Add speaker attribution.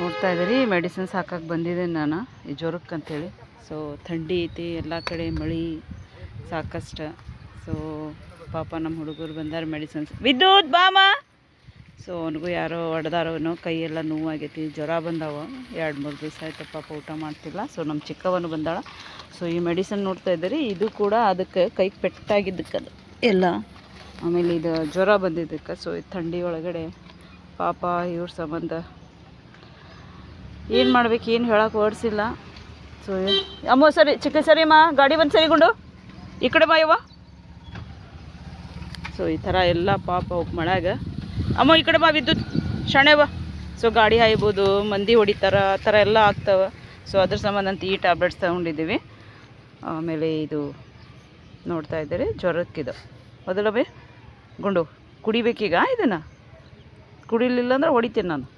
Speaker 1: ನೋಡ್ತಾ ಇದ್ದೀರಿ ಮೆಡಿಸಿನ್ಸ್ ಹಾಕಕ್ಕೆ ಬಂದಿದ್ದೇನೆ ನಾನು ಈ ಜ್ವರಕ್ಕೆ ಅಂಥೇಳಿ. ಸೊ ಥಂಡಿ ಐತಿ, ಎಲ್ಲ ಕಡೆ ಮಳೆ ಸಾಕಷ್ಟು. ಸೊ ಪಾಪ ನಮ್ಮ ಹುಡುಗರು ಬಂದಾರ ಮೆಡಿಸಿನ್ಸ್. ವಿದ್ಯುತ್ ಬಾಮ. ಸೊ ಅವನಿಗೂ ಯಾರೋ ಹೊಡೆದಾರೋನೋ, ಕೈಯೆಲ್ಲ ನೋವಾಗೈತಿ, ಜ್ವರ ಬಂದಾವ. 2-3 ದಿವಸ ಆಯ್ತು ಪಾಪ ಊಟ ಮಾಡ್ತಿಲ್ಲ. ಸೊ ನಮ್ಮ ಚಿಕ್ಕವನು ಬಂದಾಳ. ಸೊ ಈ ಮೆಡಿಸಿನ್ ನೋಡ್ತಾ ಇದ್ದೀರಿ, ಇದು ಕೂಡ ಅದಕ್ಕೆ ಕೈಗೆ ಪೆಟ್ಟಾಗಿದ್ದಕ್ಕೆ ಅದು ಎಲ್ಲ. ಆಮೇಲೆ ಇದು ಜ್ವರ ಬಂದಿದ್ದಕ್ಕೆ. ಸೊ ಈ ಥಂಡಿ ಒಳಗಡೆ ಪಾಪ ಇವ್ರ ಸಂಬಂಧ ಏನು ಮಾಡ್ಬೇಕು, ಏನು ಹೇಳಕ್ಕೆ ಓಡಿಸಿಲ್ಲ. ಸೊ ಅಮ್ಮ ಸರಿ, ಚಿಕ್ಕ ಸರಿ ಅಮ್ಮ, ಗಾಡಿ ಬಂದು ಸರಿಗೊಂಡು ಈ ಕಡೆ ಮಾಯವ್ವ. ಸೊ ಈ ಥರ ಎಲ್ಲ ಪಾಪ ಮಳೆಯಾಗ ಅಮ್ಮ ಈ ಕಡೆ ಬಾ ವಿದ್ಯುತ್ ಶಾಣೆವ. ಸೊ ಗಾಡಿ ಹಾಯ್ಬೋದು, ಮಂದಿ ಹೊಡಿತಾರ, ಆ ಥರ ಎಲ್ಲ ಆಗ್ತವೆ. ಸೊ ಅದ್ರ ಸಂಬಂಧ ಅಂತ ಈ ಟ್ಯಾಬ್ಲೆಟ್ಸ್ ತಗೊಂಡಿದ್ದೀವಿ. ಆಮೇಲೆ ಇದು ನೋಡ್ತಾ ಇದ್ದೀರಿ ಜ್ವರಕ್ಕಿದು ಮೊದಲ ಬೇ ಗುಂಡು ಕುಡಿಬೇಕೀಗ. ಇದನ್ನು ಕುಡಿಲಿಲ್ಲ ಅಂದ್ರೆ ಹೊಡಿತೀನಿ ನಾನು.